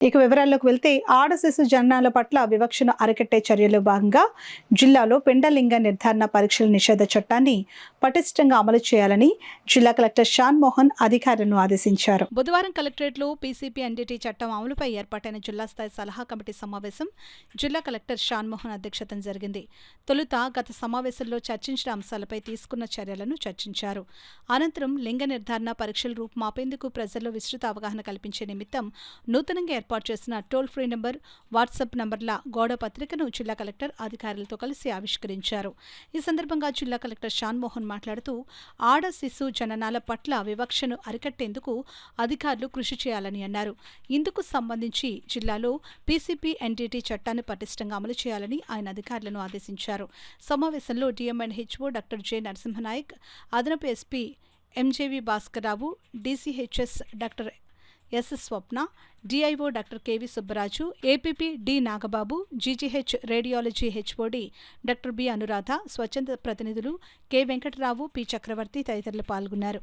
ఇక వివరాల్లోకి వెళ్తే ఆడ శిశు జననాల పట్ల వివక్షను అరికట్టే చర్యల్లో భాగంగా జిల్లాలో పిండలింగ నిర్ధారణ పరీక్షల నిషేధ చట్టాన్ని పటిష్టంగా అమలు చేయాలని జిల్లా కలెక్టర్ షాన్ మోహన్ అధికారులను ఆదేశించారు. బుధవారం కలెక్టరేట్లో పీసీపీ ఎన్డీటీ చట్టం అమలుపై ఏర్పాటైన జిల్లా స్థాయి సలహా కమిటీ సమావేశం జిల్లా కలెక్టర్ షాన్ మోహన్ అధ్యక్షతన జరిగింది. తొలుత గత సమావేశంలో చర్చించిన అంశాలపై తీసుకున్న చర్యలను చర్చించారు. అనంతరం లింగ నిర్ధారణ పరీక్షల రూపుమాపేందుకు ప్రజల్లో విస్తృత అవగాహన కల్పించే నిమిత్తం నూతనంగా ఏర్పాటు చేసిన టోల్ ఫ్రీ నంబర్, వాట్సాప్ నంబర్ల గోడ పత్రికను జిల్లా కలెక్టర్ అధికారులతో కలిసి ఆవిష్కరించారు. ఈ సందర్భంగా జిల్లా కలెక్టర్ షాన్ మోహన్ మాట్లాడుతూ ఆడ శిశు జననాల పట్ల వివక్షను అరికట్టేందుకు అధికారులు కృషి చేయాలని అన్నారు. ఇందుకు సంబంధించి జిల్లాలో పీసీపీ ఎన్డీటీ చట్టాన్ని పటిష్టంగా అమలు చేయాలని ఆయన అధికారులను ఆదేశించారు. సమావేశంలో డిఎంఎన్హెచ్ఓ డాక్టర్ జె నరసింహనాయక్, అదనపు SP MJV Bhaskarrao, DCHS doctor S Swapna, DIO doctor KV Subbaraju, APP D Nagababu, GGH radiology HOD doctor B Anuradha, స్వచ్ఛంద ప్రతినిధులు కె వెంకటరావు, పి చక్రవర్తి తదితరులు పాల్గొన్నారు.